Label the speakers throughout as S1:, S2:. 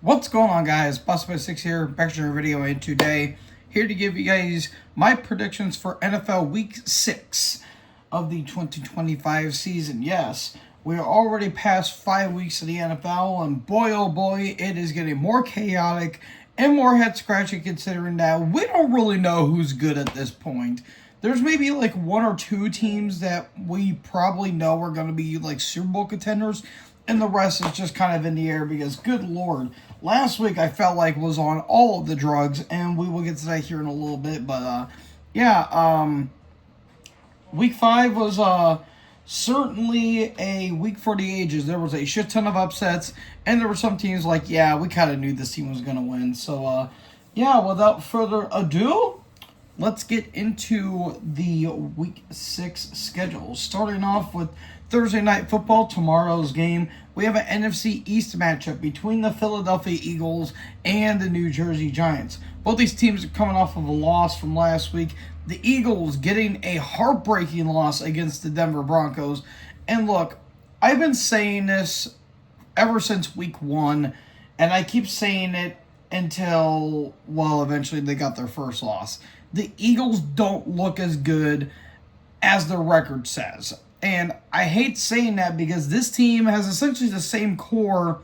S1: What's going on, guys? Boss6 here, back to another video, and today here to give you guys my predictions for NFL Week 6 of the 2025 season. Yes, we are already past 5 weeks of the NFL, and boy oh boy, it is getting more chaotic and more head scratching, considering that we don't really know who's good at this point. There's maybe like one or two teams that we probably know are going to be like Super Bowl contenders, and the rest is just kind of in the air because, good lord, last week I felt like was on all of the drugs, and we will get to that here in a little bit. But week 5 was certainly a week for the ages. There was a shit ton of upsets, and there were some teams like, yeah, we kind of knew this team was going to win. So, without further ado, let's get into the Week 6 schedule. Starting off with Thursday Night Football, tomorrow's game. We have an NFC East matchup between the Philadelphia Eagles and the New Jersey Giants. Both these teams are coming off of a loss from last week. The Eagles getting a heartbreaking loss against the Denver Broncos. And look, I've been saying this ever since week 1, and I keep saying it until, well, eventually they got their first loss. The Eagles don't look as good as their record says. And I hate saying that because this team has essentially the same core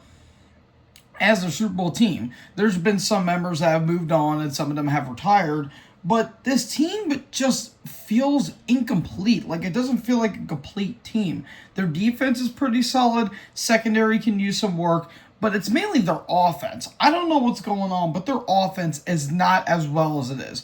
S1: as their Super Bowl team. There's been some members that have moved on and some of them have retired. But this team just feels incomplete. Like, it doesn't feel like a complete team. Their defense is pretty solid. Secondary can use some work. But it's mainly their offense. I don't know what's going on, but their offense is not as well as it is.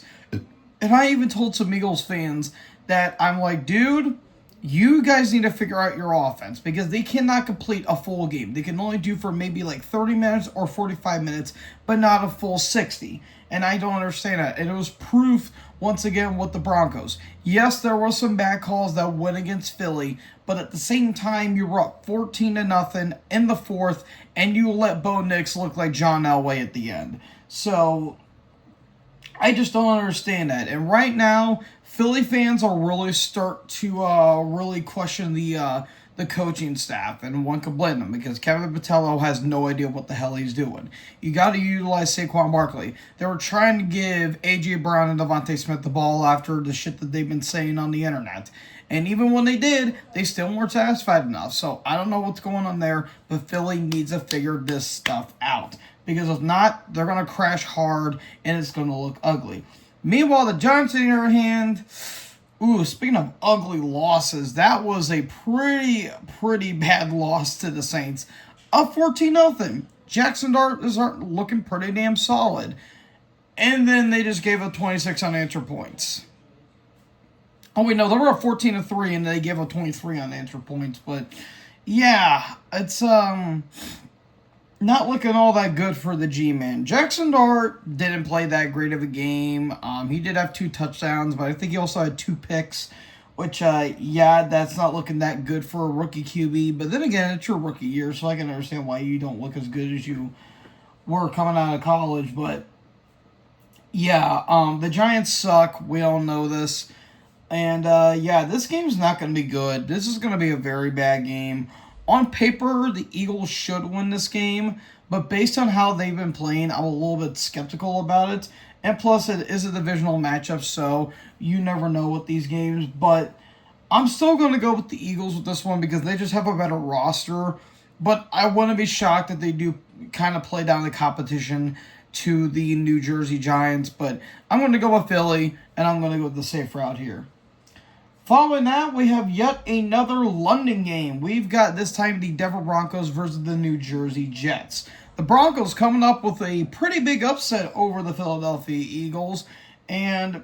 S1: And I even told some Eagles fans that I'm like, dude, you guys need to figure out your offense because they cannot complete a full game. They can only do for maybe like 30 minutes or 45 minutes, but not a full 60. And I don't understand that. And it was proof, once again, with the Broncos. Yes, there were some bad calls that went against Philly, but at the same time, you were up 14-0 in the fourth, and you let Bo Nix look like John Elway at the end. So I just don't understand that. And right now, Philly fans are really start to really question the coaching staff, and one can blame them because Kevin Patello has no idea what the hell he's doing. You got to utilize Saquon Barkley. They were trying to give A.J. Brown and Devontae Smith the ball after the shit that they've been saying on the internet. And even when they did, they still weren't satisfied enough. So I don't know what's going on there, but Philly needs to figure this stuff out. Because if not, they're going to crash hard, and it's going to look ugly. Meanwhile, the Giants, on the other hand, speaking of ugly losses, that was a pretty bad loss to the Saints. Up 14-0. Jackson Dart is looking pretty damn solid. And then they just gave up 26 unanswered points. Oh, wait, no, they were up 14-3, and they gave up 23 unanswered points. But, yeah, it's not looking all that good for the G-Man. Jackson Dart didn't play that great of a game. He did have 2 touchdowns, but I think he also had 2 picks, which, that's not looking that good for a rookie QB. But then again, it's your rookie year, so I can understand why you don't look as good as you were coming out of college. But, the Giants suck. We all know this. And, this game's not going to be good. This is going to be a very bad game. On paper, the Eagles should win this game, but based on how they've been playing, I'm a little bit skeptical about it. And plus, it is a divisional matchup, so you never know with these games. But I'm still going to go with the Eagles with this one because they just have a better roster. But I wouldn't be shocked if they do kind of play down the competition to the New Jersey Giants. But I'm going to go with Philly, and I'm going to go with the safe route here. Following that, we have yet another London game. We've got this time the Denver Broncos versus the New Jersey Jets. The Broncos coming up with a pretty big upset over the Philadelphia Eagles. And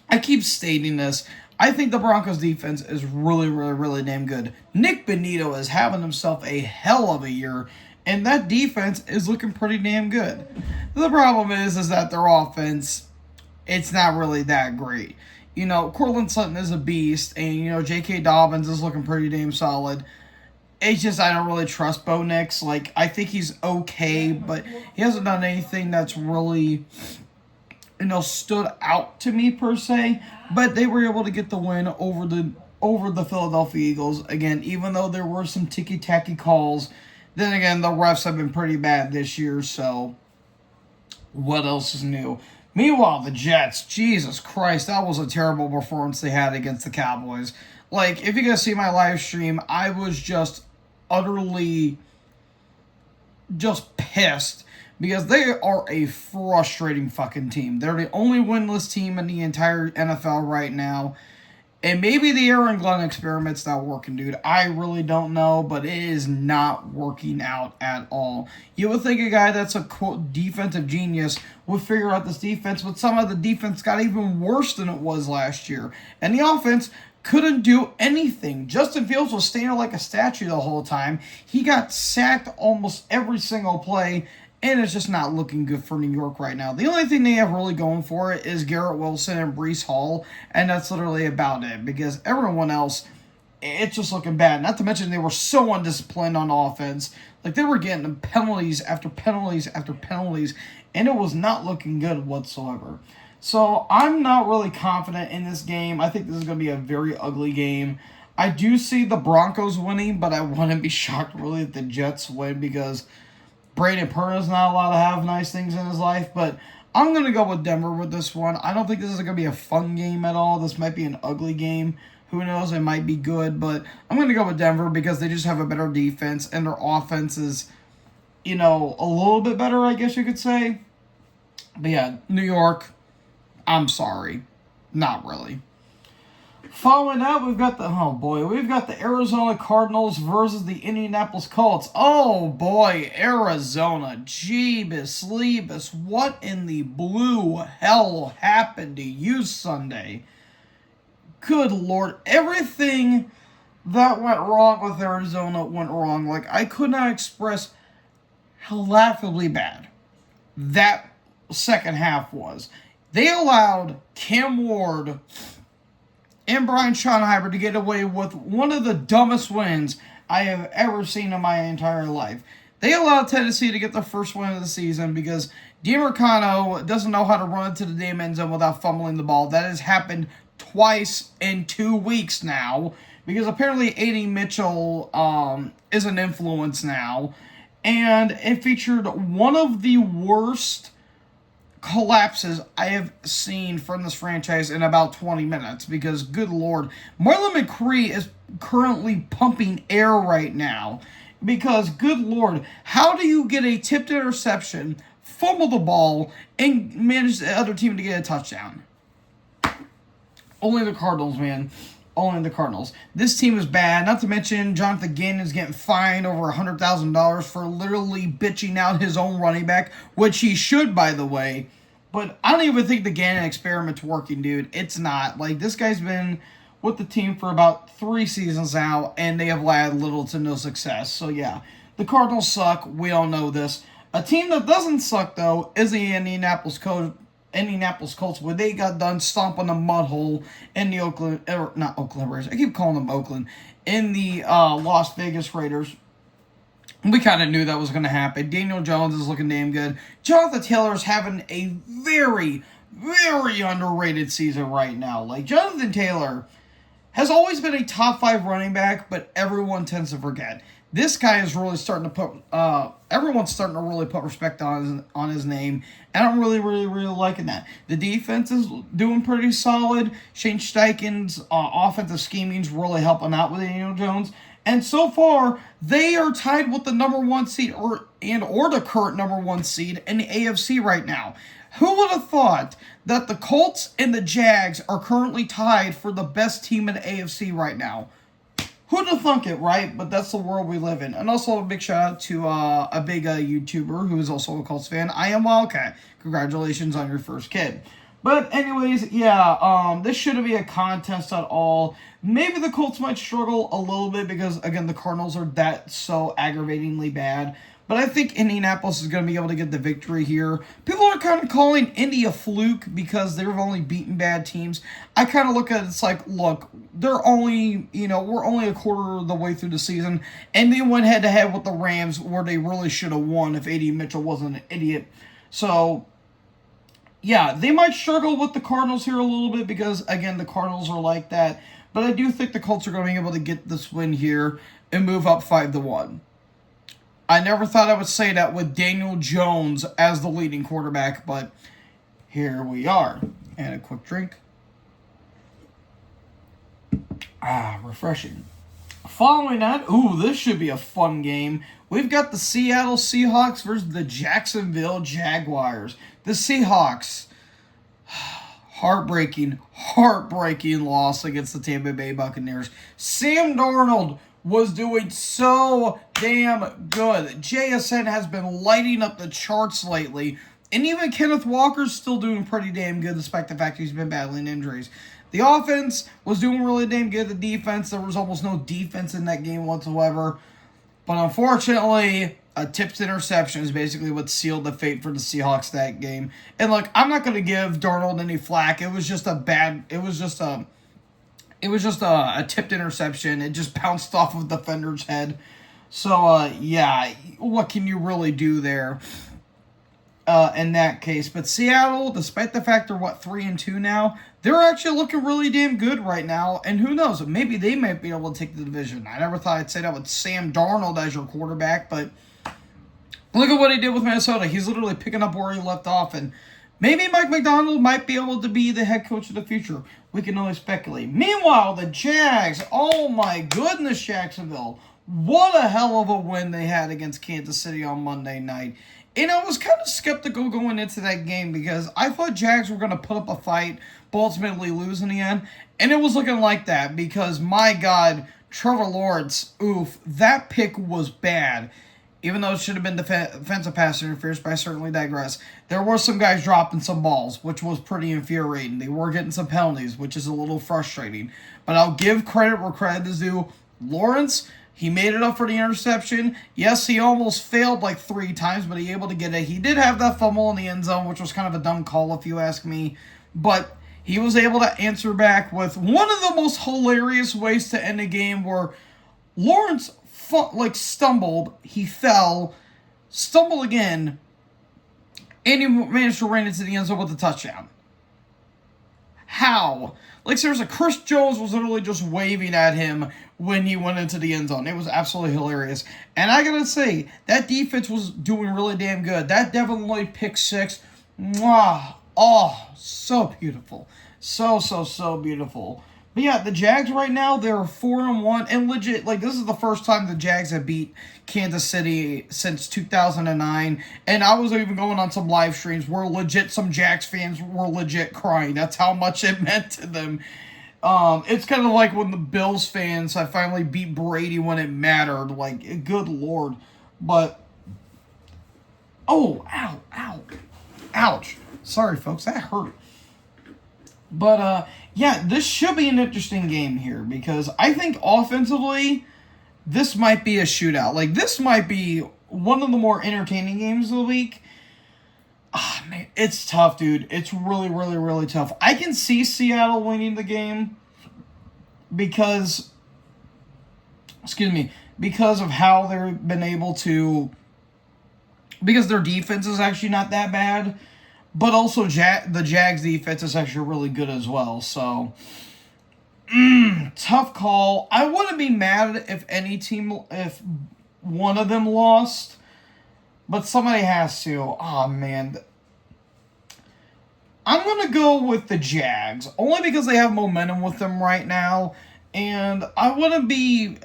S1: I keep stating this. I think the Broncos defense is really damn good. Nick Bonito is having himself a hell of a year. And that defense is looking pretty damn good. The problem is that their offense, it's not really that great. You know, Courtland Sutton is a beast, and, J.K. Dobbins is looking pretty damn solid. It's just I don't really trust Bo Nix. Like, I think he's okay, but he hasn't done anything that's really, stood out to me per se. But they were able to get the win over the Philadelphia Eagles. Again, even though there were some ticky-tacky calls, Then again, the refs have been pretty bad this year, so what else is new? Meanwhile, the Jets, Jesus Christ, that was a terrible performance they had against the Cowboys. Like, if you guys see my live stream, I was just utterly just pissed because they are a frustrating fucking team. They're the only winless team in the entire NFL right now. And maybe the Aaron Glenn experiment's not working, dude. I really don't know, but it is not working out at all. You would think a guy that's a, quote, defensive genius would figure out this defense, but somehow the defense got even worse than it was last year. And the offense couldn't do anything. Justin Fields was standing like a statue the whole time. He got sacked almost every single play, and it's just not looking good for New York right now. The only thing they have really going for it is Garrett Wilson and Breece Hall, and that's literally about it, because everyone else, it's just looking bad. Not to mention they were so undisciplined on offense. Like, they were getting penalties after penalties after penalties, and it was not looking good whatsoever. So I'm not really confident in this game. I think this is going to be a very ugly game. I do see the Broncos winning, but I wouldn't be shocked really if the Jets win, because Brandon Perna's not allowed to have nice things in his life, but I'm going to go with Denver with this one. I don't think this is going to be a fun game at all. This might be an ugly game. Who knows? It might be good, but I'm going to go with Denver because they just have a better defense, and their offense is, a little bit better, I guess you could say. But yeah, New York, I'm sorry. Not really. Following that, we've got the Arizona Cardinals versus the Indianapolis Colts. Oh boy, Arizona, Jeebus, Sleebus, what in the blue hell happened to you Sunday? Good Lord, everything that went wrong with Arizona went wrong. Like, I could not express how laughably bad that second half was. They allowed Cam Ward and Brian Schottenheimer to get away with one of the dumbest wins I have ever seen in my entire life. They allowed Tennessee to get the first win of the season because DiMarcano doesn't know how to run into the damn end zone without fumbling the ball. That has happened twice in 2 weeks now, because apparently A.D. Mitchell is an influence now, and it featured one of the worst collapses I have seen from this franchise in about 20 minutes, because good Lord, Marlon McCree is currently pumping air right now, because good Lord, how do you get a tipped interception, fumble the ball, and manage the other team to get a touchdown? Only the Cardinals, man. Only the Cardinals. This team is bad. Not to mention, Jonathan Gannon is getting fined over $100,000 for literally bitching out his own running back, which he should, by the way. But I don't even think the Gannon experiment's working, dude. It's not. Like, this guy's been with the team for about 3 seasons now, and they have had little to no success. So, yeah, the Cardinals suck. We all know this. A team that doesn't suck, though, is the Indianapolis Colts, where they got done stomping a mud hole in the not Oakland Raiders. I keep calling them Oakland. In the Las Vegas Raiders. We kind of knew that was going to happen. Daniel Jones is looking damn good. Jonathan Taylor is having a very, very underrated season right now. Like, Jonathan Taylor has always been a top 5 running back, but everyone tends to forget. This guy is really starting to put, everyone's starting to really put respect on his name, and I'm really liking that. The defense is doing pretty solid. Shane Steichen's offensive scheming's really helping out with Daniel Jones, and so far, they are tied with the number 1 seed, or the current number 1 seed in the AFC right now. Who would have thought that the Colts and the Jags are currently tied for the best team in the AFC right now? Who'd have thunk it, right? But that's the world we live in. And also a big shout out to a big YouTuber who is also a Colts fan. I am Wildcat. Congratulations on your first kid. But anyways, yeah, this shouldn't be a contest at all. Maybe the Colts might struggle a little bit because, again, the Cardinals are that so aggravatingly bad. But I think Indianapolis is going to be able to get the victory here. People are kind of calling Indy a fluke because they've only beaten bad teams. I kind of look at it, it's like, look, they're only, we're only a quarter of the way through the season. And they went head-to-head with the Rams where they really should have won if A.D. Mitchell wasn't an idiot. So, yeah, they might struggle with the Cardinals here a little bit because, again, the Cardinals are like that. But I do think the Colts are going to be able to get this win here and move up 5-1. I never thought I would say that with Daniel Jones as the leading quarterback, but here we are. And a quick drink. Refreshing. Following that, this should be a fun game. We've got the Seattle Seahawks versus the Jacksonville Jaguars. The Seahawks, heartbreaking loss against the Tampa Bay Buccaneers. Sam Darnold was doing so damn good. JSN has been lighting up the charts lately. And even Kenneth Walker's still doing pretty damn good despite the fact he's been battling injuries. The offense was doing really damn good. The defense, there was almost no defense in that game whatsoever. But unfortunately, a tipped interception is basically what sealed the fate for the Seahawks that game. And look, I'm not going to give Darnold any flack. It was just a tipped interception. It just bounced off of the defender's head. So, what can you really do there in that case? But Seattle, despite the fact they're, 3-2 now, they're actually looking really damn good right now. And who knows, maybe they might be able to take the division. I never thought I'd say that with Sam Darnold as your quarterback, but look at what he did with Minnesota. He's literally picking up where he left off, and maybe Mike Macdonald might be able to be the head coach of the future. We can only speculate. Meanwhile, the Jags, oh my goodness, Jacksonville. What a hell of a win they had against Kansas City on Monday night. And I was kind of skeptical going into that game because I thought Jags were going to put up a fight, but ultimately lose in the end. And it was looking like that because, my God, Trevor Lawrence, that pick was bad. Even though it should have been defensive pass interference, but I certainly digress. There were some guys dropping some balls, which was pretty infuriating. They were getting some penalties, which is a little frustrating. But I'll give credit where credit is due. Lawrence, he made it up for the interception. Yes, he almost failed like 3 times, but he able to get it. He did have that fumble in the end zone, which was kind of a dumb call if you ask me. But he was able to answer back with one of the most hilarious ways to end a game where Lawrence stumbled, he fell, stumbled again, and he managed to run into the end zone with a touchdown. How? Seriously, Chris Jones was literally just waving at him when he went into the end zone. It was absolutely hilarious. And I gotta say, that defense was doing really damn good. That Devin Lloyd pick 6, mwah, oh, so beautiful. So beautiful. But yeah, the Jags right now, they're 4-1, and legit, this is the first time the Jags have beat Kansas City since 2009, and I was even going on some live streams where legit some Jags fans were legit crying. That's how much it meant to them. It's kind of like when the Bills fans I finally beat Brady when it mattered. Good Lord. But, ouch. Sorry, folks, that hurt. But, this should be an interesting game here because I think offensively, this might be a shootout. This might be one of the more entertaining games of the week. Man, it's tough, dude. It's really, really, really tough. I can see Seattle winning the game because of how they've been able to, because their defense is actually not that bad. But also, the Jags' defense is actually really good as well. So, tough call. I wouldn't be mad if one of them lost. But somebody has to. Oh, man. I'm going to go with the Jags. Only because they have momentum with them right now. And I wouldn't be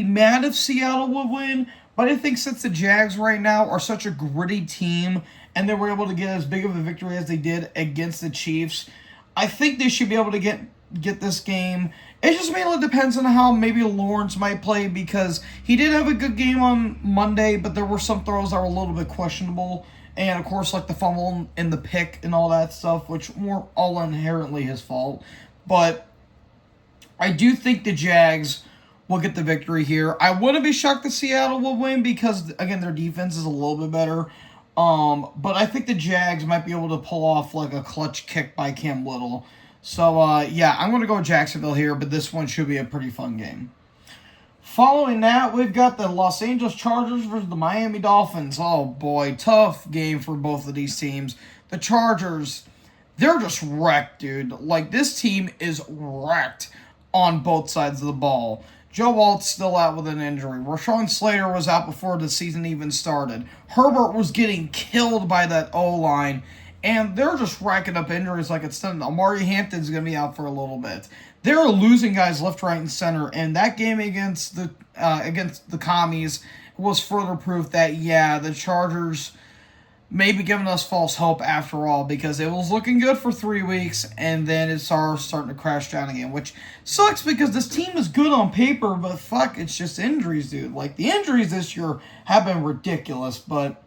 S1: mad if Seattle would win. But I think since the Jags right now are such a gritty team, and they were able to get as big of a victory as they did against the Chiefs, I think they should be able to get this game. It just mainly depends on how maybe Lawrence might play, because he did have a good game on Monday, but there were some throws that were a little bit questionable. And, of course, the fumble and the pick and all that stuff, which weren't all inherently his fault. But I do think the Jags will get the victory here. I wouldn't be shocked that Seattle will win because, again, their defense is a little bit better. But I think the Jags might be able to pull off a clutch kick by Cam Little. So, I'm going to go Jacksonville here, but this one should be a pretty fun game. Following that, we've got the Los Angeles Chargers versus the Miami Dolphins. Oh, boy, tough game for both of these teams. The Chargers, they're just wrecked, dude. This team is wrecked on both sides of the ball. Joe Alt's still out with an injury. Rashawn Slater was out before the season even started. Herbert was getting killed by that O-line. And they're just racking up injuries like it's done. Amari Hampton's going to be out for a little bit. They're losing guys left, right, and center. And that game against the Commies was further proof that, yeah, the Chargers may be giving us false hope after all, because it was looking good for 3 weeks, and then it's starting to crash down again, which sucks because this team is good on paper, but fuck, it's just injuries, dude. Like, the injuries this year have been ridiculous, but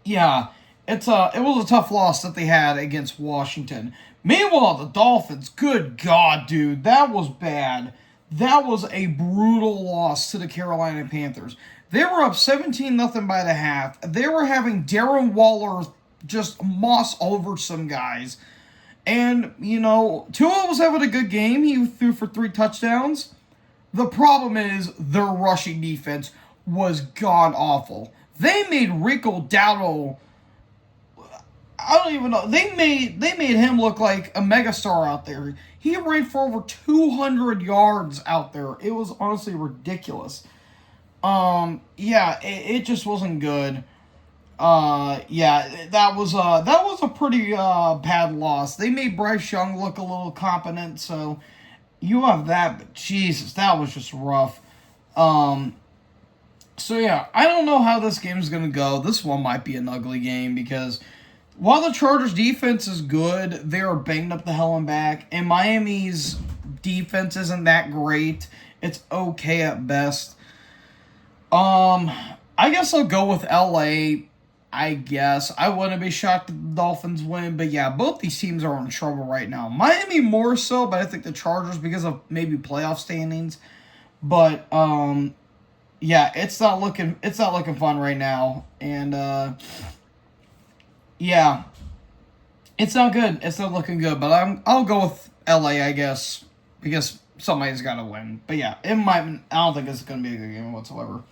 S1: yeah, it was a tough loss that they had against Washington. Meanwhile, the Dolphins, good God, dude, that was bad. That was a brutal loss to the Carolina Panthers. They were up 17-0 by the half. They were having Darren Waller just moss over some guys. And, you know, Tua was having a good game. He threw for 3 touchdowns. The problem is their rushing defense was god-awful. They made Rico Dowdle, I don't even know. They made him look like a megastar out there. He ran for over 200 yards out there. It was honestly ridiculous. Yeah, it just wasn't good. Yeah, that was a pretty bad loss. They made Bryce Young look a little competent, so you have that, but Jesus, that was just rough. So yeah, I don't know how this game is gonna go. This one might be an ugly game because while the Chargers defense is good, they are banged up the hell and back, and Miami's defense isn't that great. It's okay at best. I guess I'll go with LA. I guess I wouldn't be shocked if the Dolphins win, but yeah, both these teams are in trouble right now. Miami more so, but I think the Chargers because of maybe playoff standings. But yeah, it's not looking fun right now, and yeah, it's not good. It's not looking good. But I'll go with LA, I guess, because somebody's got to win. But yeah, it might. I don't think it's going to be a good game whatsoever.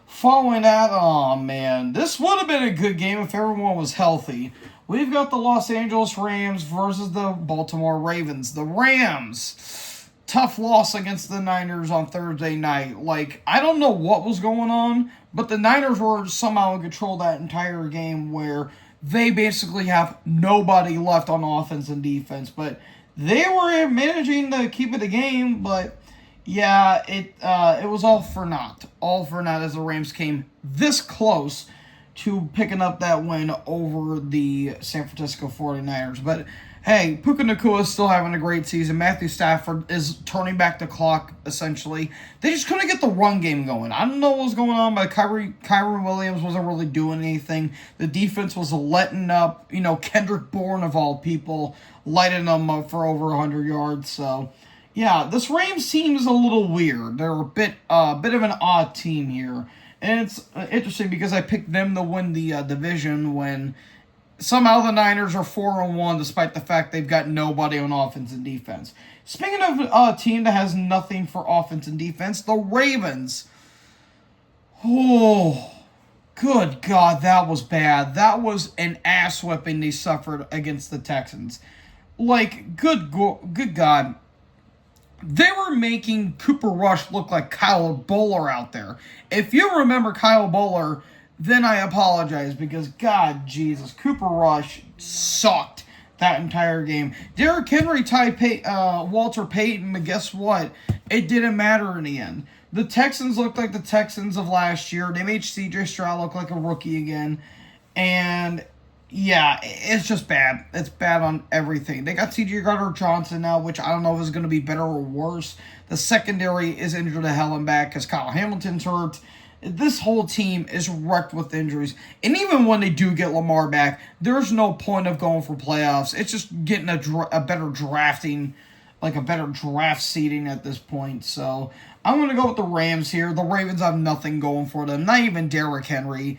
S1: Following that, oh man, this would have been a good game if everyone was healthy. We've got the Los Angeles Rams versus the Baltimore Ravens. The Rams, tough loss against the Niners on Thursday night. Like, I don't know what was going on, but the Niners were somehow in control that entire game where they basically have nobody left on offense and defense. But they were managing to keep it a game, but yeah, it was all for naught. All for naught as the Rams came this close to picking up that win over the San Francisco 49ers. But hey, Puka Nacua is still having a great season. Matthew Stafford is turning back the clock, essentially. They just couldn't get the run game going. I don't know what was going on, but Kyren Williams wasn't really doing anything. The defense was letting up, Kendrick Bourne, of all people, lighting them up for over 100 yards. So yeah, this Rams team is a little weird. They're a bit of an odd team here. And it's interesting because I picked them to win the division when somehow the Niners are 4-1 despite the fact they've got nobody on offense and defense. Speaking of a team that has nothing for offense and defense, the Ravens. Oh, good God, that was bad. That was an ass whipping they suffered against the Texans. Like, good God. They were making Cooper Rush look like Kyle Bowler out there. If you remember Kyle Bowler, then I apologize because, God, Jesus, Cooper Rush sucked that entire game. Derrick Henry tied Walter Payton, but guess what? It didn't matter in the end. The Texans looked like the Texans of last year. They made C.J. Stroud look like a rookie again. And yeah, it's just bad. It's bad on everything. They got C.J. Gardner-Johnson now, which I don't know if is going to be better or worse. The secondary is injured to hell and back because Kyle Hamilton's hurt. This whole team is wrecked with injuries. And even when they do get Lamar back, there's no point of going for playoffs. It's just getting a better drafting, like a better draft seeding at this point. So I'm going to go with the Rams here. The Ravens have nothing going for them. Not even Derrick Henry.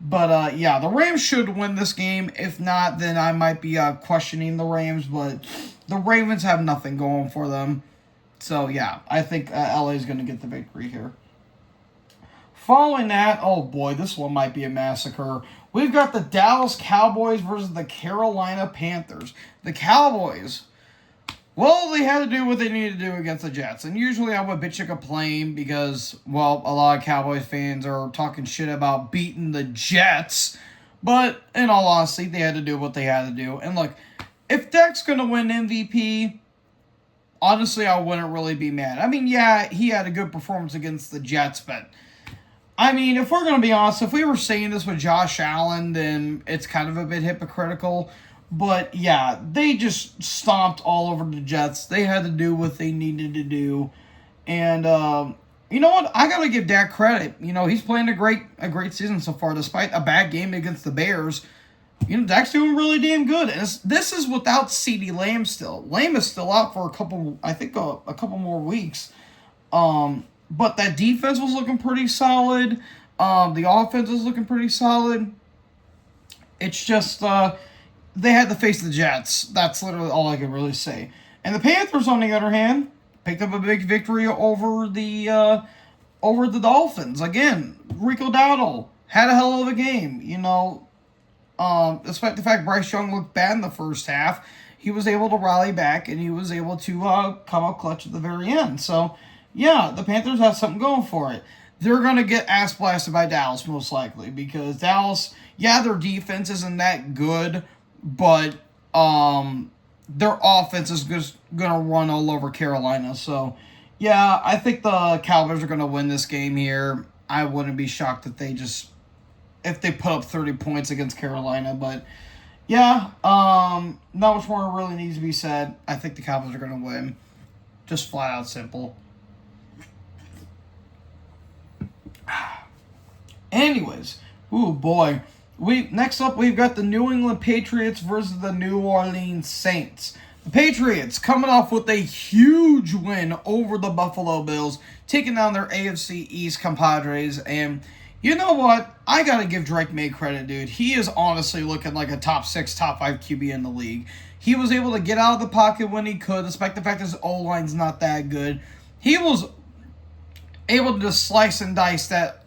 S1: But, yeah, the Rams should win this game. If not, then I might be questioning the Rams. But the Ravens have nothing going for them. So, yeah, I think LA is going to get the victory here. Following that, oh boy, this one might be a massacre. We've got the Dallas Cowboys versus the Carolina Panthers. The Cowboys, Well, they had to do what they needed to do against the Jets. And usually I would bitch and complain because, well, a lot of Cowboys fans are talking shit about beating the Jets. But in all honesty, they had to do what they had to do. And look, if Dak's going to win MVP, honestly, I wouldn't really be mad. I mean, yeah, he had a good performance against the Jets, but I mean, if we're going to be honest, if we were saying this with Josh Allen, then it's kind of a bit hypocritical. But yeah, they just stomped all over the Jets. They had to do what they needed to do. And you know what? I gotta give Dak credit. You know, he's playing a great season so far, despite a bad game against the Bears. You know, Dak's doing really damn good. And this is without CeeDee Lamb still. Lamb is still out for a couple more weeks. But that defense was looking pretty solid. The offense was looking pretty solid. It's just they had to face the Jets. That's literally all I can really say. And the Panthers, on the other hand, picked up a big victory over the Dolphins. Again, Rico Dowdle had a hell of a game. You know, despite the fact Bryce Young looked bad in the first half, he was able to rally back and he was able to come up clutch at the very end. So, yeah, the Panthers have something going for it. They're going to get ass blasted by Dallas most likely because Dallas, yeah, their defense isn't that good, but their offense is just going to run all over Carolina. So, yeah, I think the Cowboys are going to win this game here. I wouldn't be shocked if they put up 30 points against Carolina. But, yeah, not much more really needs to be said. I think the Cowboys are going to win. Just flat out simple. Anyways, ooh boy. Next up we've got the New England Patriots versus the New Orleans Saints. The Patriots coming off with a huge win over the Buffalo Bills, taking down their AFC East compadres. And you know what? I gotta give Drake May credit, dude. He is honestly looking like a top 6, top 5 QB in the league. He was able to get out of the pocket when he could, despite the fact his O-line's not that good. He was able to just slice and dice that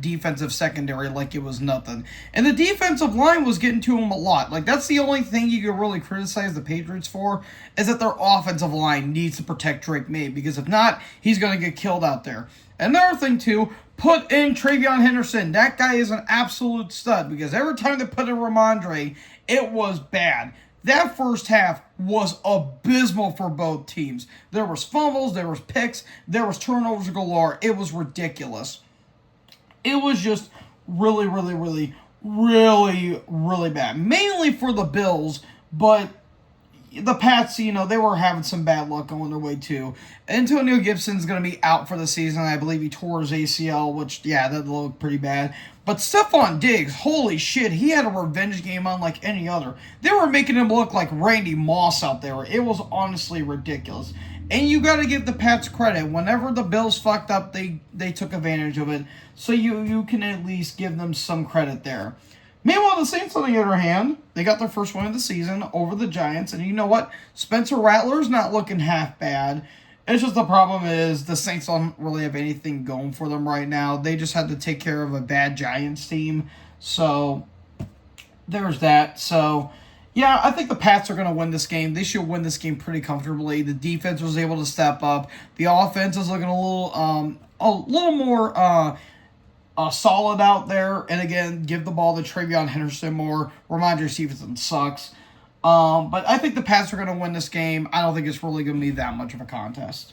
S1: defensive secondary like it was nothing. And the defensive line was getting to him a lot. Like, that's the only thing you can really criticize the Patriots for, is that their offensive line needs to protect Drake May, because if not, he's going to get killed out there. Another thing, too, put in TreVeyon Henderson. That guy is an absolute stud, because every time they put in Ramondre, it was bad. That first half was abysmal for both teams. There was fumbles, there was picks, there was turnovers galore. It was ridiculous. It was just really, really, really, really, really bad. Mainly for the Bills, but the Pats, you know, they were having some bad luck going their way too. Antonio Gibson's going to be out for the season. I believe he tore his ACL, which, yeah, that looked pretty bad. But Stephon Diggs, holy shit, he had a revenge game unlike any other. They were making him look like Randy Moss out there. It was honestly ridiculous. And you got to give the Pats credit. Whenever the Bills fucked up, they took advantage of it. So you can at least give them some credit there. Meanwhile, the Saints, on the other hand, they got their first win of the season over the Giants. And you know what? Spencer Rattler's not looking half bad. It's just the problem is the Saints don't really have anything going for them right now. They just had to take care of a bad Giants team. So, there's that. So, yeah, I think the Pats are going to win this game. They should win this game pretty comfortably. The defense was able to step up. The offense is looking a little more solid out there. And again, give the ball to TreVeyon Henderson more. Ramondre Stevenson sucks. But I think the Pats are going to win this game. I don't think it's really going to be that much of a contest.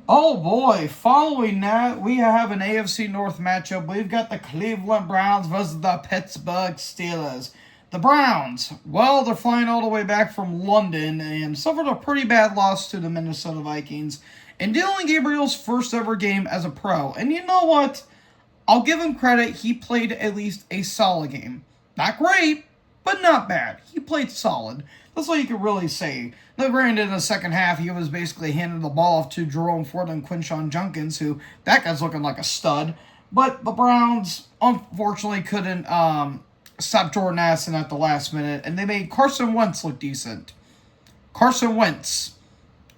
S1: Oh boy, following that, we have an AFC North matchup. We've got the Cleveland Browns versus the Pittsburgh Steelers. The Browns, well, they're flying all the way back from London and suffered a pretty bad loss to the Minnesota Vikings in Dillon Gabriel's first ever game as a pro. And you know what? I'll give him credit. He played at least a solid game. Not great, but not bad. He played solid. That's all you can really say. Now, granted, in the second half, he was basically handing the ball off to Jerome Ford and Quinshon Judkins, who, that guy's looking like a stud. But the Browns, unfortunately, couldn't stop Jordan Addison at the last minute, and they made Carson Wentz look decent. Carson Wentz.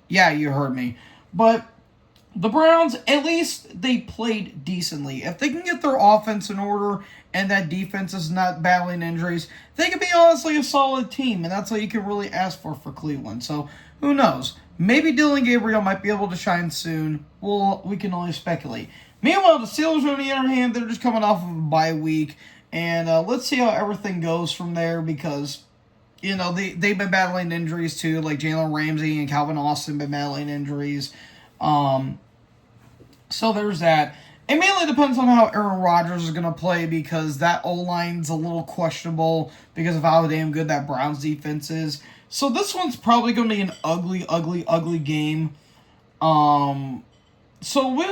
S1: Yeah, you heard me. But the Browns, at least they played decently. If they can get their offense in order and that defense is not battling injuries, they could be honestly a solid team, and that's all you can really ask for Cleveland. So, Who knows? Maybe Dylan Gabriel might be able to shine soon. Well, we can only speculate. Meanwhile, the Steelers, on the other hand, they're just coming off of a bye week. And let's see how everything goes from there because, they've been battling injuries too. Like Jalen Ramsey and Calvin Austin been battling injuries. So there's that. It mainly depends on how Aaron Rodgers is going to play because that O-line's a little questionable because of how damn good that Browns defense is. So this one's probably going to be an ugly, ugly, ugly game. So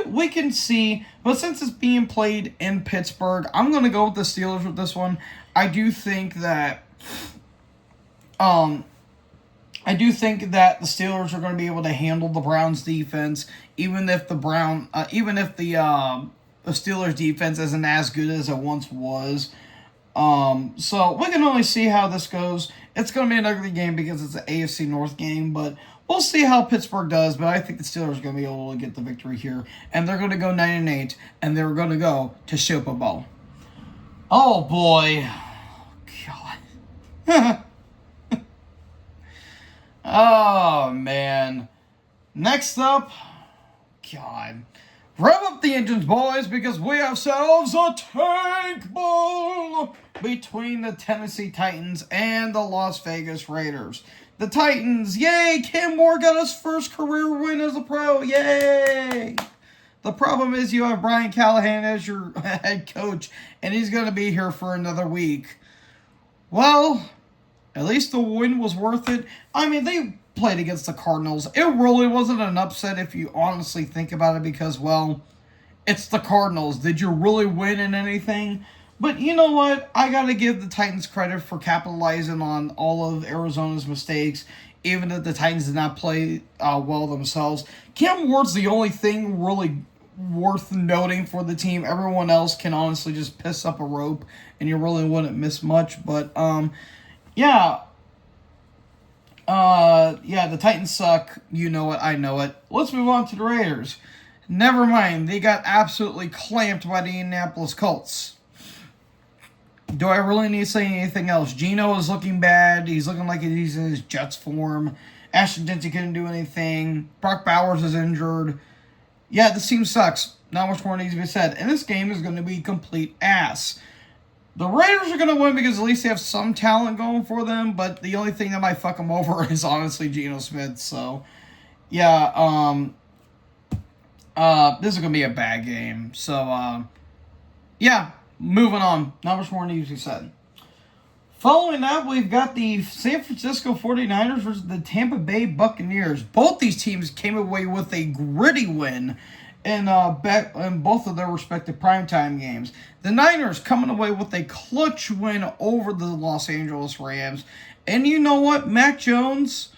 S1: we can see, but since it's being played in Pittsburgh, I'm going to go with the Steelers with this one. I do think that the Steelers are going to be able to handle the Browns defense, even if the Steelers defense isn't as good as it once was. So we can only see how this goes. It's going to be an ugly game because it's an AFC North game, but we'll see how Pittsburgh does. But I think the Steelers are going to be able to get the victory here, and they're going to go 9-8, and they're going to go to Super Bowl. Oh boy, God. Oh, man. Next up, God. Rev up the engines, boys, because we have ourselves a tank bowl between the Tennessee Titans and the Las Vegas Raiders. The Titans, yay! Cam Moore got his first career win as a pro, yay! The problem is you have Brian Callahan as your head coach, and he's going to be here for another week. Well, at least the win was worth it. I mean, they played against the Cardinals. It really wasn't an upset if you honestly think about it because, well, it's the Cardinals. Did you really win in anything? But you know what? I got to give the Titans credit for capitalizing on all of Arizona's mistakes, even if the Titans did not play well themselves. Cam Ward's the only thing really worth noting for the team. Everyone else can honestly just piss up a rope, and you really wouldn't miss much. But, the Titans suck. You know it. I know it. Let's move on to the Raiders. Never mind. They got absolutely clamped by the Indianapolis Colts. Do I really need to say anything else? Geno is looking bad. He's looking like he's in his Jets form. Ashton Dempsey couldn't do anything. Brock Bowers is injured. Yeah, this team sucks. Not much more needs to be said. And this game is going to be complete ass. The Raiders are going to win because at least they have some talent going for them, but the only thing that might fuck them over is honestly Geno Smith. So, yeah, this is going to be a bad game. So, moving on. Not much more needs to be said. Following that, we've got the San Francisco 49ers versus the Tampa Bay Buccaneers. Both these teams came away with a gritty win in both of their respective primetime games. The Niners coming away with a clutch win over the Los Angeles Rams. And you know what, Mac Jones,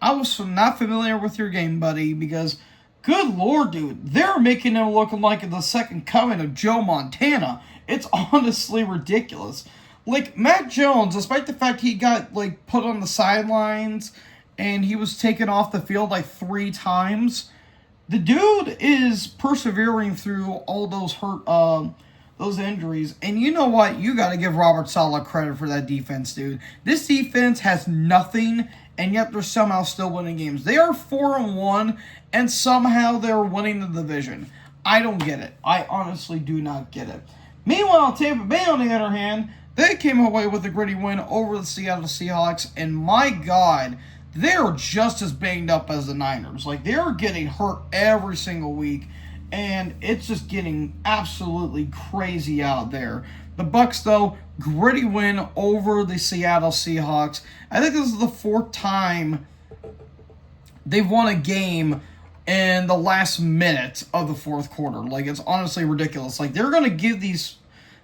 S1: I was not familiar with your game, buddy, because good Lord, dude, they're making him look like the second coming of Joe Montana. It's honestly ridiculous. Like, Mac Jones, despite the fact he got, put on the sidelines and he was taken off the field 3 times, the dude is persevering through all those those injuries. And you know what? You got to give Robert Saleh credit for that defense, dude. This defense has nothing, and yet they're somehow still winning games. They are 4-1, and somehow they're winning the division. I don't get it. I honestly do not get it. Meanwhile, Tampa Bay, on the other hand, they came away with a gritty win over the Seattle Seahawks, and my God, they're just as banged up as the Niners. They're getting hurt every single week, and it's just getting absolutely crazy out there. The Bucs, though, gritty win over the Seattle Seahawks. I think this is the 4th time they've won a game in the last minute of the 4th quarter. It's honestly ridiculous. They're going to give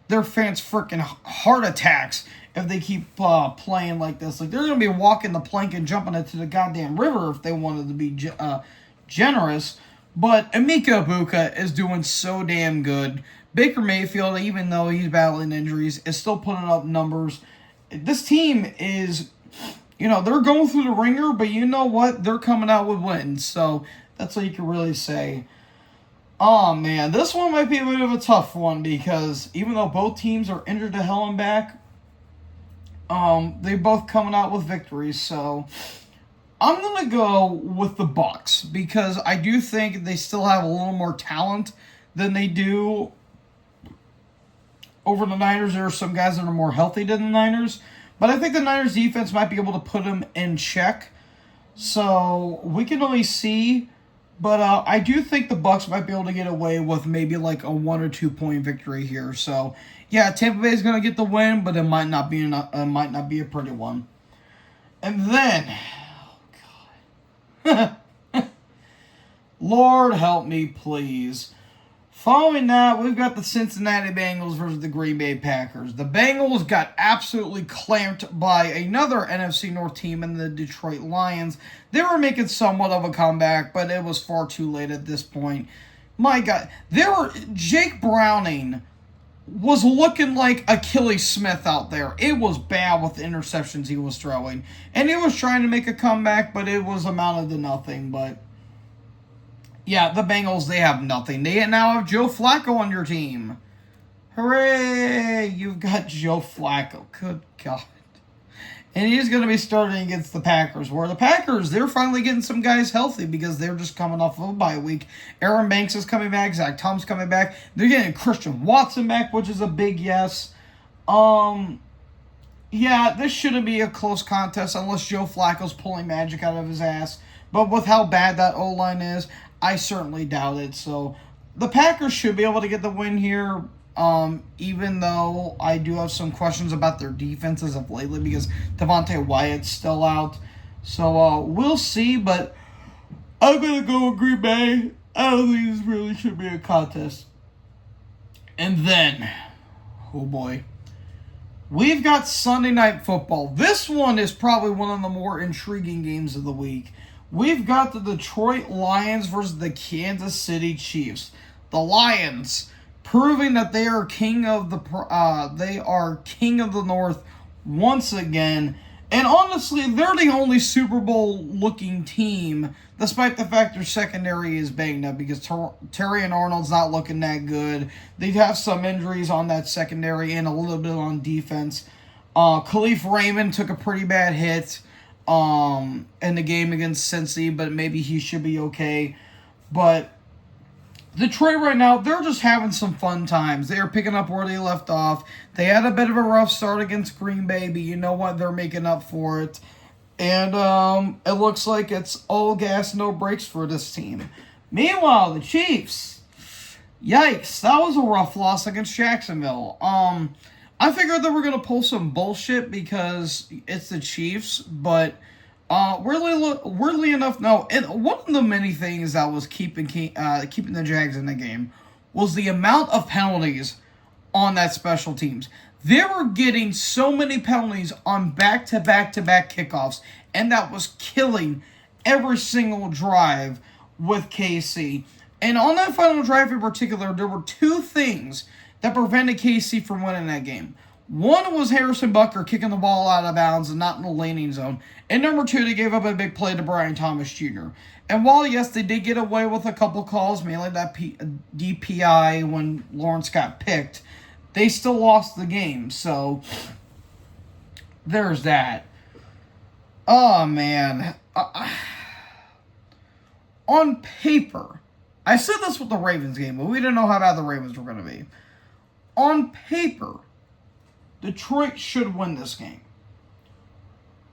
S1: their fans freaking heart attacks if they keep playing like this. They're going to be walking the plank and jumping into the goddamn river if they wanted to be generous. But Emeka Egbuka is doing so damn good. Baker Mayfield, even though he's battling injuries, is still putting up numbers. This team is, they're going through the ringer, but you know what? They're coming out with wins. So that's all you can really say. Oh, man, this one might be a bit of a tough one because even though both teams are injured to hell and back, they both coming out with victories. So I'm going to go with the Bucks because I do think they still have a little more talent than they do over the Niners. There are some guys that are more healthy than the Niners, but I think the Niners defense might be able to put them in check. So we can only see, but I do think the Bucks might be able to get away with maybe like a 1 or 2 point victory here. So yeah, Tampa Bay is going to get the win, but it might not be a pretty one. And then, oh God, Lord help me, please. Following that, we've got the Cincinnati Bengals versus the Green Bay Packers. The Bengals got absolutely clamped by another NFC North team in the Detroit Lions. They were making somewhat of a comeback, but it was far too late at this point. My God, Jake Browning was looking like Achilles Smith out there. It was bad with the interceptions he was throwing. And he was trying to make a comeback, but it was amounted to nothing, but yeah, the Bengals, they have nothing. They now have Joe Flacco on your team. Hooray! You've got Joe Flacco. Good God. And he's going to be starting against the Packers. Where the Packers, they're finally getting some guys healthy because they're just coming off of a bye week. Aaron Banks is coming back. Zach Tom's coming back. They're getting Christian Watson back, which is a big yes. Yeah, this shouldn't be a close contest unless Joe Flacco's pulling magic out of his ass. But with how bad that O-line is, I certainly doubt it. So the Packers should be able to get the win here, even though I do have some questions about their defense as of lately because Devontae Wyatt's still out. So we'll see, but I'm going to go with Green Bay. I don't think this really should be a contest. And then, oh boy, we've got Sunday Night Football. This one is probably one of the more intriguing games of the week. We've got the Detroit Lions versus the Kansas City Chiefs. The Lions proving that they are king of the North once again. And honestly, they're the only Super Bowl looking team, despite the fact their secondary is banged up because Terry and Arnold's not looking that good. They have some injuries on that secondary and a little bit on defense. Khalif Raymond took a pretty bad hit in the game against Cincy, but maybe he should be okay. But Detroit right now, they're just having some fun times. They are picking up where they left off. They had a bit of a rough start against Green Bay, but you know what? They're making up for it. And it looks like it's all gas, no brakes for this team. Meanwhile, the Chiefs, yikes, that was a rough loss against Jacksonville. I figured that we're going to pull some bullshit because it's the Chiefs, but weirdly enough, no. And one of the many things that was keeping the Jags in the game was the amount of penalties on that special teams. They were getting so many penalties on back-to-back-to-back kickoffs, and that was killing every single drive with KC. And on that final drive in particular, there were two things that prevented KC from winning that game. One was Harrison Butker kicking the ball out of bounds and not in the landing zone. And number two, they gave up a big play to Brian Thomas Jr. And while, yes, they did get away with a couple calls, mainly that DPI when Lawrence got picked, they still lost the game. So, there's that. Oh, man. On paper, I said this with the Ravens game, but we didn't know how bad the Ravens were going to be. On paper, Detroit should win this game.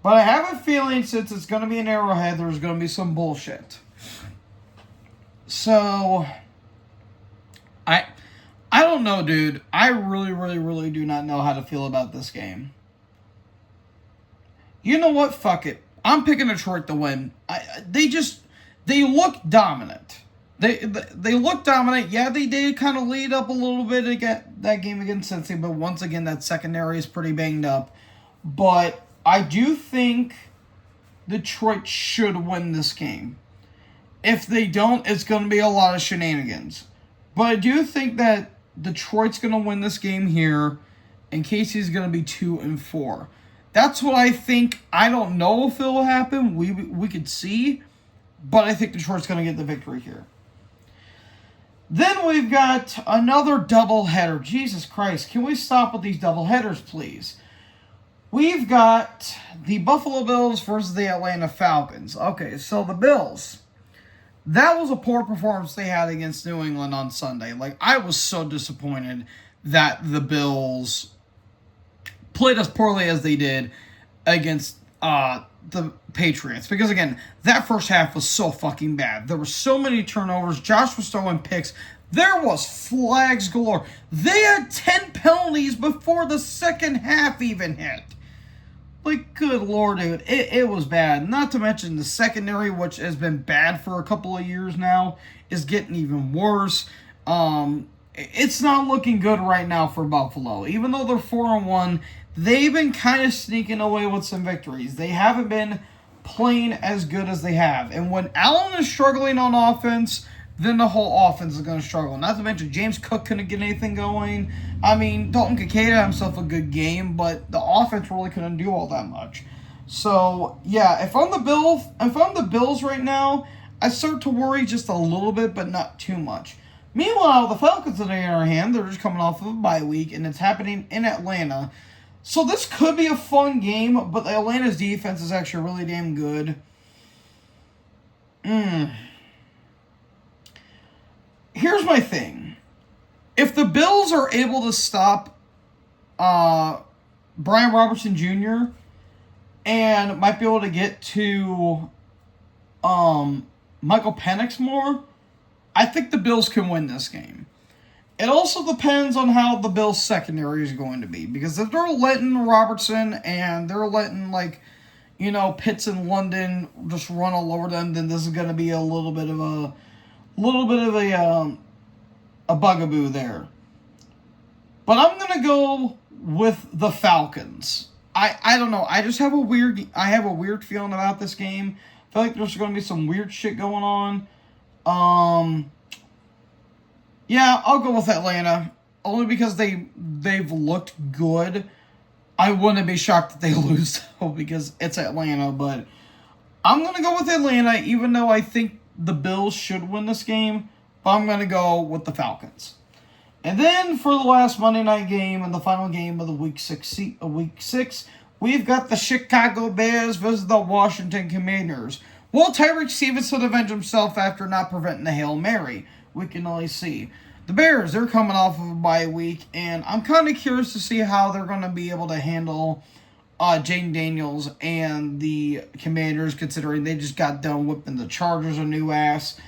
S1: But I have a feeling since it's going to be an Arrowhead, there's going to be some bullshit. So, I don't know, dude. I really do not know how to feel about this game. You know what? Fuck it. I'm picking Detroit to win. They look dominant. They look dominant. Yeah, they did kind of lead up a little bit to get that game against Cincy, but once again, that secondary is pretty banged up. But I do think Detroit should win this game. If they don't, it's going to be a lot of shenanigans. But I do think that Detroit's going to win this game here, and Casey's going to be 2-4. That's what I think. I don't know if it will happen. We could see, but I think Detroit's going to get the victory here. Then we've got another doubleheader. Jesus Christ, can we stop with these doubleheaders, please? we've got the Buffalo Bills versus the Atlanta Falcons. Okay, so the Bills. That was a poor performance they had against New England on Sunday. Like, I was so disappointed that the Bills played as poorly as they did against the Patriots. Because, again, that first half was so fucking bad. There were so many turnovers. Josh was throwing picks. There was flags galore. They had 10 penalties before the second half even hit. Like, good lord, dude. It was bad. Not to mention the secondary, which has been bad for a couple of years now, is getting even worse. It's not looking good right now for Buffalo. Even though they're 4-1, they've been kind of sneaking away with some victories. They haven't been playing as good as they have. And when Allen is struggling on offense, then the whole offense is going to struggle. Not to mention James Cook couldn't get anything going. I mean, Dalton Kincaid had himself a good game, but the offense really couldn't do all that much. So, yeah, if I'm the Bills right now, I start to worry just a little bit, but not too much. Meanwhile, the Falcons, on the other hand, they're just coming off of a bye week, and it's happening in Atlanta. So this could be a fun game, but Atlanta's defense is actually really damn good. Here's my thing. If the Bills are able to stop Brian Robertson Jr. and might be able to get to Michael Penix more, I think the Bills can win this game. It also depends on how the Bills' secondary is going to be. Because if they're letting Robertson and they're letting, Pitts and London just run all over them, then this is going to be a little bit of a bugaboo there. But I'm going to go with the Falcons. I don't know. I just have a weird feeling about this game. I feel like there's going to be some weird shit going on. Yeah, I'll go with Atlanta. Only because they've looked good. I wouldn't be shocked if they lose, though, because it's Atlanta. But I'm going to go with Atlanta, even though I think the Bills should win this game. But I'm going to go with the Falcons. And then for the last Monday night game and the final game of the Week 6, we've got the Chicago Bears versus the Washington Commanders. Will Tyreek Stevenson avenge himself after not preventing the Hail Mary? We can only see. The Bears, they're coming off of a bye week, and I'm kind of curious to see how they're going to be able to handle Jayden Daniels and the Commanders, considering they just got done whipping the Chargers a new ass.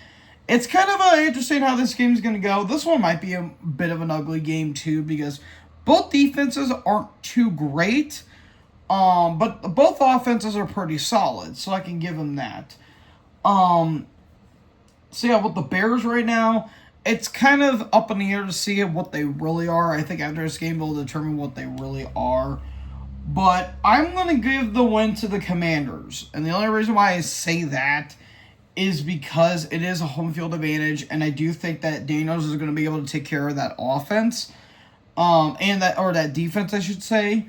S1: It's kind of interesting how this game's going to go. This one might be a bit of an ugly game, too, because both defenses aren't too great, but both offenses are pretty solid, so I can give them that. So, yeah, with the Bears right now, it's kind of up in the air to see what they really are. I think after this game, we'll determine what they really are. But I'm going to give the win to the Commanders. And the only reason why I say that is because it is a home field advantage, and I do think that Daniels is going to be able to take care of that offense, and that defense, I should say.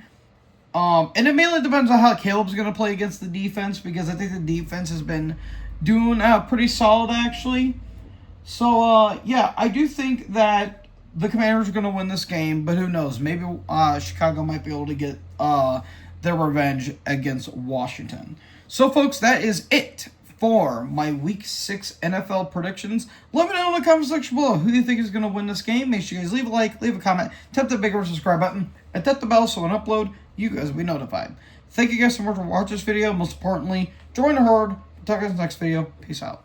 S1: And it mainly depends on how Caleb's going to play against the defense, because I think the defense has been doing pretty solid, actually. So, yeah, I do think that the Commanders are going to win this game, but who knows? Maybe Chicago might be able to get their revenge against Washington. So, folks, that is it for my Week 6 NFL predictions. Let me know in the comment section below who you think is going to win this game. Make sure you guys leave a like, leave a comment, tap the big subscribe button, and tap the bell so when I upload, you guys will be notified. Thank you guys so much for watching this video. Most importantly, join the herd. Talk to you guys in the next video. Peace out.